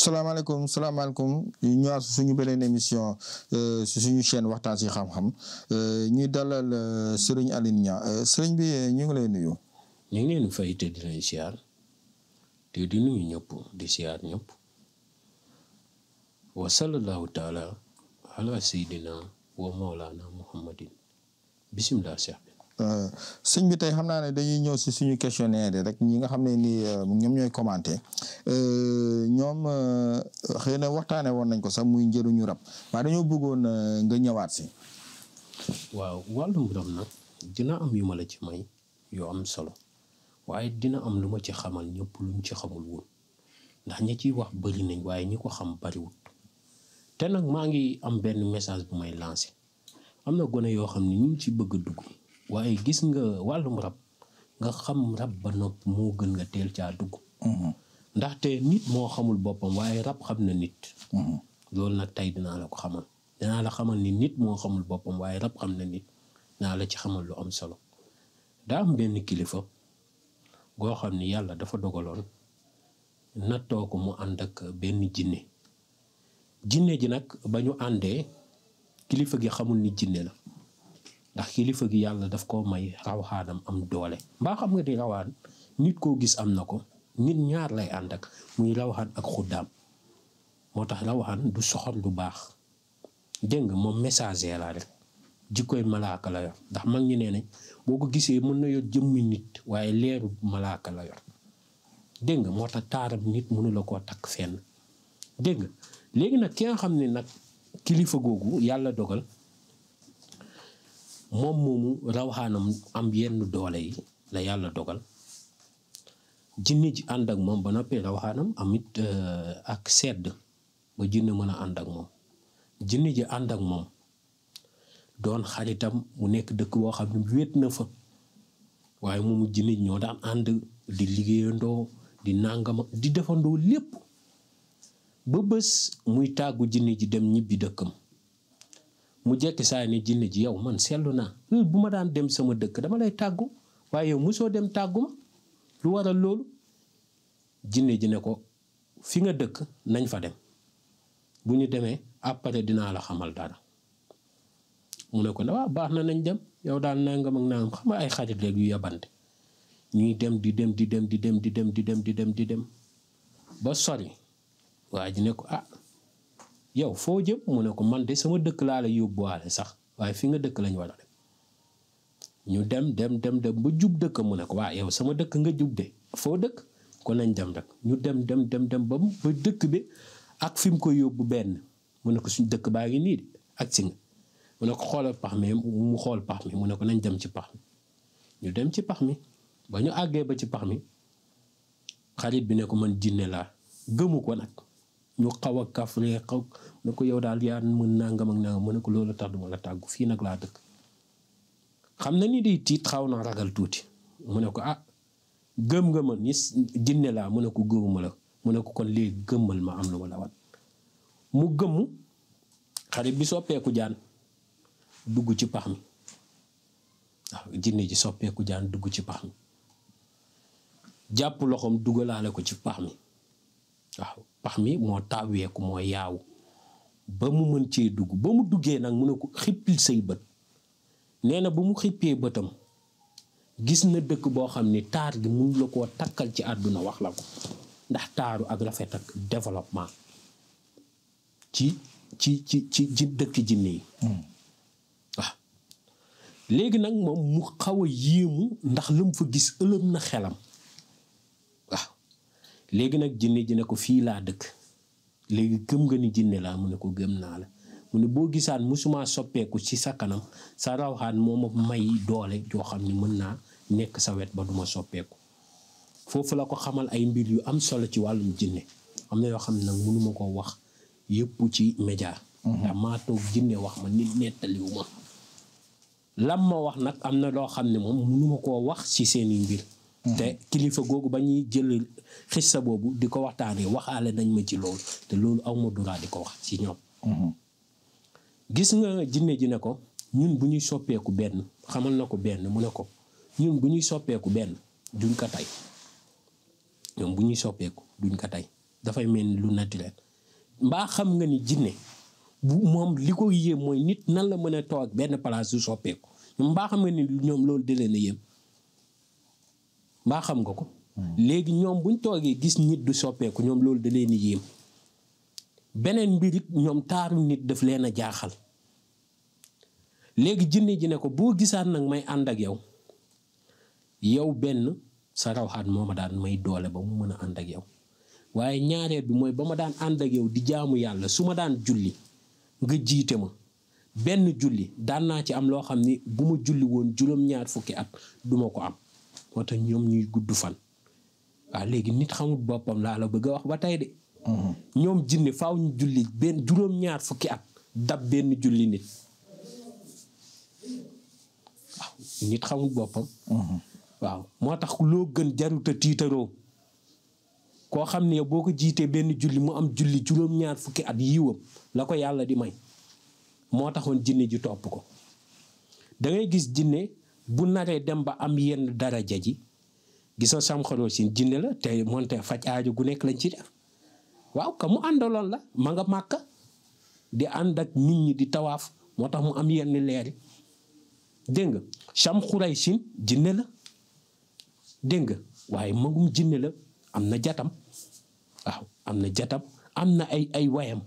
salaamaaleykum ñu ñëwaat suñu beneen émission si suñu chaîne waxtaan si xam-xam ñuy dalal Serigne Aline Niang sëriñ bi ñu ngi lay nuyu. ñu ngi leen fay te di leen siyaar te di nuyu ñëpp di siyaar ñëpp wa sallallahu taala ala sayyidina wa mawlana muhammadin bisimilah cheikh bi. sëñ bi tey xam naa ne dañuy ñëw si suñu questionnaire rek ñi nga xam ne ni ñoom ñooy commenté ñoom xëy na waxtaanee woon nañ ko sax muy njëriñu rab waaye dañoo bëggoon nga ñëwaat si. waaw wàllum rab nag dina am yu ma la ci may yoo am solo waaye dina am lu ma ci xamal ñëpp luñ ci xamul woon ndax ñi ciy wax bari nañ waaye ñi ko xam bariwul te nag maa ngi am benn message bu may lancé am na gone yoo xam ne ñu ngi ci bëgg a dugg. waaye gis nga wàllum rab nga xam rab ba nopp moo gën nga teel caa dugg. ndaxte nit moo xamul boppam waaye rab xam na nit. loolu nag tey dinaa la ko xamal dinaa la xamal ni nit moo xamul boppam waaye rab xam na nit dinaa la ci xamal lu am solo daa am benn kilifa goo xam ni yàlla dafa dogaloon nattoo ko mu ànd ak benn jinne ji nag ba ñu àndee kilifa gi xamul ni jinne la. ndax kilifa gi yàlla daf koo may rawaxaanam am doole mbaa xam nga ni rawaan nit koo gis am na ko nit ñaar lay ànd ak muy rawaxaan ak xuddaam moo tax rawaxaan du soxor du baax dégg nga moom messager la rek jikkoy malaaka la yor ndax mag ñi nee nañ boo ko gisee mën na yor jëmmi nit waaye leeru malaaka la yor dégg nga moo tax taaram nit mënu la koo takk fenn dégg nga léegi nag ki nga xam ne nag kilifa googu yàlla dogal moom moomu rawaxaanam am yenn doole yi la yàlla dogal jinne ji ànd ak moom ba noppee rawaxaanam amit ak sedd ba jinne mën a ànd ak moom jinne ji ànd ak moom doon xaritam mu nekk dëkk boo xam ne wéet na fa waaye moomu jinne ji ñoo daan ànd di liggéeyandoo di nàngama di defandoo lépp ba bés muy tàggu jinne ji dem ñibbi dëkkam mu jekki saa ni jinne ji yow man seetlu naa bu ma daan dem sama dëkk dama lay tàggu waaye yow mosoo dem tàggu ma lu waral loolu jinne ji ne ko fi nga dëkk nañ fa dem bu ñu demee après dinaa la xamal dara mu ne ko ne waaw baax na nañ dem yow daal nangam ak nangam xam nga ay xarit léegi yu yabante ñuy dem di dem di dem di dem di dem di dem di dem di dem ba sori waa ji ne ko yow foo jëm mu ne ko man de sama dëkk laa la yóbbuwaale sax waaye fi nga dëkk lañ war a dem ñu dem ba jub dëkk mu ne ko waa yow sama dëkk nga jub de foo dëkk kon nañ dem rek ñu dem ba dëkk bi ak fi mu ko yóbbu benn mu ne ko suñ dëkk baa ngi nii de ak si nga mu ne ko xoolal pax mi mu xool pax mi mu ne ko nañ dem ci pax mi ñu dem ci pax mi ba ñu àggee ba ci pax mi xarit bi ne ko man jinne laa gëmu ko nag ñu xaw a kafree xaw ne ko yow daal yaa mën nangam ak nangam mu ne ko loolu tax duma la tàggu fii nag laa dëkk xam na ni day tiit xaw na ragal tuuti mu ne ko gëm nga ma ni jinne laa mu ne ko gëmuma la mu ne ko kon léegi gëmmal ma am lu ma la wat mu gëmmu xarit bi soppeeku jaan dugg ci pax mi waaw jinne ji soppeeku jaan dugg ci pax mi jàpp loxoom dugalaale ko ci pax mi waaw pax mi moo taaweeku moo yaaw ba mu mën cee dugg ba mu duggee nag mu ne ko xippil say bët nee na ba mu xippee bëtam gis na dëkk boo xam ni taar gi mun la koo takkal ci àdduna wax la ko ndax taaru ak rafet ak développement ci dëkk jinne yi waaw léegi nag moom mu xaw a yéemu ndax la mu fa gis ëlëm na xelam waaw léegi nag jinne ji ne ko fii laa dëkk léegi gëm nga ni jinne laa mu ne ko gëm naa la mu ne boo gisaan musuma soppeeku ci sa kanam sa rawxaan moo ma may doole joo xam ni mën naa nekk sa wet ba duma soppeeku foofu la ko xamal ay mbir yu am solo ci wàllum jinne am na yoo xam ne nag mënuma ko wax yëpp ci média ndax maa toog jinne wax ma nit nettaliwu ma lam ma wax nag am na loo xam ne moom mënuma koo wax ci seeni mbir te kilifa googu ba ñuy jël xissa boobu di ko waxtaanee waxaale nañ ma ci loolu te loolu aw ma droit di ko wax ci ñoom gis nga jinne ji ne ko ñun bu ñuy soppeeku benn xamal na ko benn mu ne ko ñun bu ñuy soppeeku benn duñ ko tey ñoom bu ñuy soppeeku duñ ko tey dafay mel ni lu naturel mbaa xam nga ni jinne bu moom li ko yéem mooy nit nan la mën a toog benn place du soppeeku mbaa xam nga ni ñoom loolu da leen a yéem mbaa xam nga ko. léegi ñoom buñ toogee gis nit du soppeeku ñoom loolu da leen a yéem beneen mbir it ñoom taaru nit daf leen a jaaxal léegi jinne ji ne ko boo gisaan nag may ànd ak yow benn sa rawxaan moo ma daan may doole ba mu mën a ànd ak yow waaye ñaareel bi mooy ba ma daan ànd ak yow di jaamu yàlla su ma daan julli nga jiite ma benn julli daan naa ci am loo xam ni bu ma julli woon juróom-ñaar fukki at duma ko am moo tax ñoom ñuy gudd fan waaw léegi nit xamul boppam laa la bëgg a wax ba tey de ñoom jinne faaw ñu julli benn juróom-ñaar fukki at dab benn julli nit waaw nit xamul boppam waaw moo tax loo gën jaruta tiitaroo koo xam ne boo ko jiitee benn julli mu am julli juróom-ñaar fukki at yiwam la ko yàlla di may moo taxoon jinne ji topp ko da ngay gis jinne bu naree dem ba am yenn daraja ji gisoo Sam Xaroo Sin jinne la te moonte faj aajo gu nekk lañ ci def waaw ka mu àndaloon la ma nga màkka di ànd ak nit ñi di tawaaf moo tax mu am yenn leeri dégg nga Sam Xuray Sin jinne la dégg nga waaye magum jinne la am na jatam waaw am na jatam am na ay wayam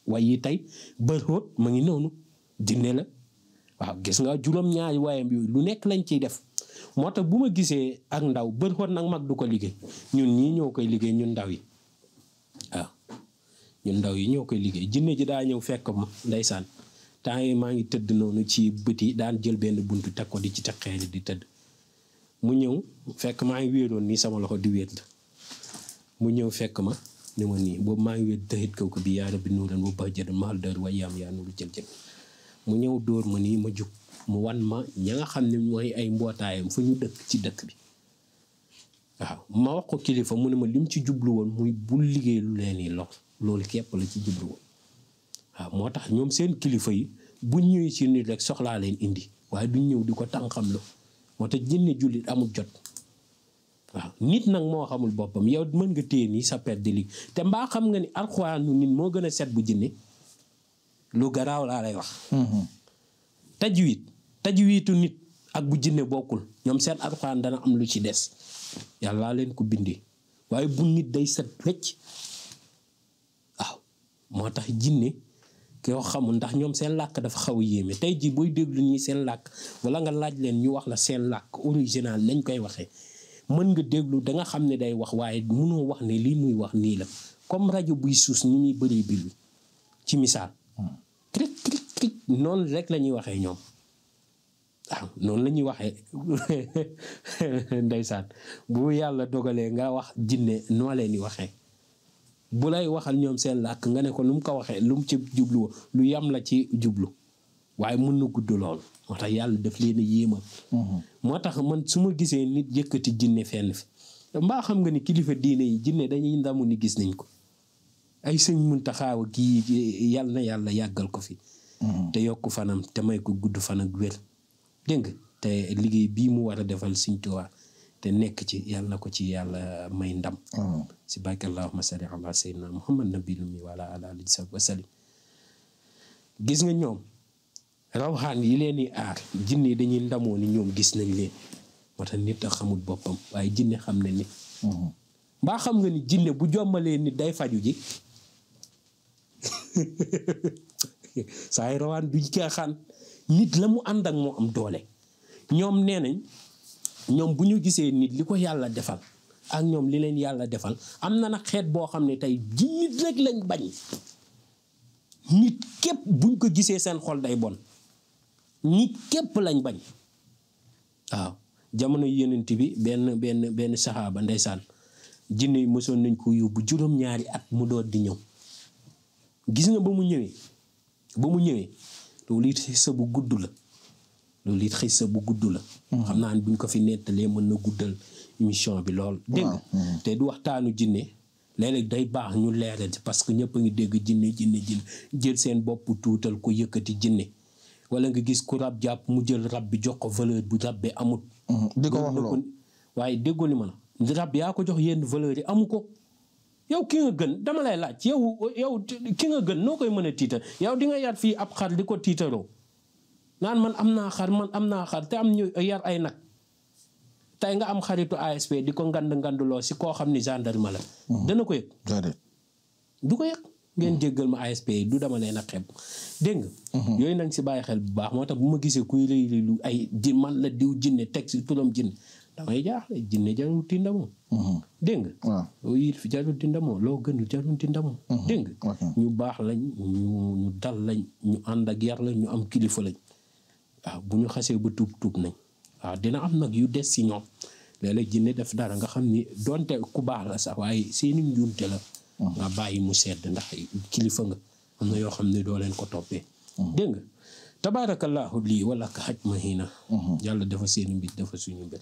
way yi tey bërxóot ma ngi noonu jinne la waaw gis nga juróom-ñaari wayam yooyu lu nekk lañ ciy def moo tax bu ma gisee ak ndaw bërxóot nag mag du ko liggéey ñun ñii ñoo koy liggéey ñun ndaw yi waaw ñun ndaw yi ñoo koy liggéey jinne ji daa ñëw fekk ma ndeysaan temps yi maa ngi tëdd noonu ci bët yi daan jël benn buntu teg ko di ci teg xeeli di tëdd mu ñëw fekk maa ngi wéeroon nii sama loxo di wéet la mu ñëw fekk ma ne ma nii boobu maa ngi wéet dëxit kaw ko bi yaa rabbi nuuran bu baax jënd mahal dër way yaam yaa nuru jël mu ñëw dóor ma nii ma jug mu wan ma ña nga xam ne mooy ay mbootaayam fu ñu dëkk ci dëkk bi waaw ma wax ko kilifa mu ne ma lim ci jublu woon muy bul liggéey lu leen yi lor loolu képp la ci jublu woon waaw moo tax ñoom seen kilifa yi bu ñëwee ci nit rek soxlaa leen indi waaye duñ ñëw di ko tànqam lu moo tax jinne jullit amul jot waaw nit nag moo xamul boppam yow mën nga téye nii sa perte de ligue te mbaa xam nga ni alxuraanu nit moo gën a set bu jinne lu garaaw laa lay wax tajwiitu nit ak bu jinne bokkul ñoom seen alxuraan dana am lu ci des yàlla leen ko bindee waaye bu nit day set wecc waaw moo tax jinne koo xamul ndax ñoom seen làkk dafa xaw a yéeme tey ji booy déglu ñi seen làkk wala nga laaj leen ñu wax la seen làkk original nañ koy waxee mën nga déglu da nga xam ne day wax waaye mënoo wax ne lii muy wax nii la comme rajo buy suus ni muy bëree bilu ci misaal crik crik crik noonu rek la ñuy waxee ñoom waaw noonu la ñuy waxee ndeysaan bu yàlla dogalee nga wax jinne noo leen di waxee bu lay waxal ñoom seen làkk nga ne ko lu mu ko waxee lu mu ci jublu lu yam la ci jublu waaye mën na gudd lool moo tax yàlla daf leen a yéemal moo tax man su ma gisee nit yëkkati jinne fenn fi mbaa xam nga ni kilifa diine yi jinne dañuy ndamu ni gis nañ ko ay sëñ Muntaxa kii yàlla na yàlla yàggal ko fi te yokk fanam te may ko gudd fan ak wér dégg nga te liggéey bii mu war a defal Sëñ Tuubaa te nekk ci yàlla na ko ci yàlla may ndam si barke allahumma salli ala sayyidina muhammad nabiyil ummi wa ala alihi wa sallim gis nga ñoom rawxaan yi leen di aar jinne yi dañuy ndamoo ni ñoom gis nañ leen moo tax nit a xamul boppam waaye jinne xam ne nit mbaa xam nga ni jinne bu jommalee nit day faju ji saa ay rawaan du caaxaan nit la mu ànd ak moo am doole ñoom nee nañ ñoom bu ñu gisee nit li ko yàlla defal ak ñoom li leen yàlla defal am na nag xeet boo xam ne tey ji nit rek lañ bañ nit képp buñ ko gisee seen xol day bon nit képp lañ bañ waaw jamono yenent bi benn saxaaba ndeysaan jinne yi mësoon nañ ko yóbbu juróom-ñaari at mu door di ñëw gis nga ba mu ñëwee loolu it xisa bu gudd la xam naa ne buñ ko fi nettalee mën na guddal émission bi lool dégg nga te du waxtaanu jinne léeg-léeg day baax ñu leeral parce que ñëpp a ngi dégg jinne jël seen bopp tuutal ko yëkkati jinne wala nga gis ku rab jàpp mu jël rab bi jox ko valeur bu rab bi amut di ko wax loolu waaye déggoo li ma la rab yaa ko jox yenn valeur yi amu ko yow ki nga gën dama lay laaj yow ki nga gën noo koy mën a tiitar yow di nga yar fii ab xar di ko tiitaroo naan man am naa xar te am ñu yar ay nag tey nga am xaritu ASP di ko nganduloo si koo xam ni gendarme la. dana ko yëg. du ko yëg ngeen jéggal ma ASP yi du dama leen a xeeb dégg nga. yooyu nañ si bàyyi xel bu baax moo tax bu ma gisee kuy rëy lu ay di man la diw jinne teg si turam jinne damay jaaxle jinne jarul tindamoo. dégg nga. waaw loolu it fi jarul tindamoo loo gënul jarul tindamoo. dégg nga ñu baax lañ ñu dal lañ ñu ànd ak yar lañ ñu am kilifa lañ waaw bu ñu xasee ba tuub nañ. waaw dina am nag yu des si ñoom léeg-léeg jinne def dara nga xam ni donte ku baax la sax waaye seeni njuumte la. nga bàyyi mu sedd ndax kilifa nga am na yoo xam ne doo leen ko toppee. dégg nga tabaarakallaahu lii wala ka xaj ma xiina yàlla dafa seeni mbir dafa suñu mbir.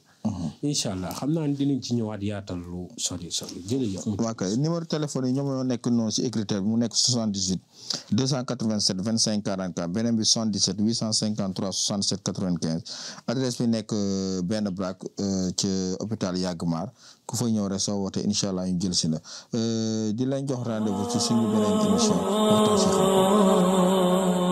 incha allah xam naa ne dinañ ci ñëwaat yaatal lu sori jërëjëf. waa kay numéro téléphone yi ñoom ñoo nekk noonu si écriture bi mu nekk 78 287 25 44 beneen bi 77 853 67 95 adresse bi nekk benn braak ci hôpital Yagmar ku fa ñëw rek soo wootee incha allah ñu jël si la di lañ jox rendez-vous ci suñu beneen émission waxtaan si xam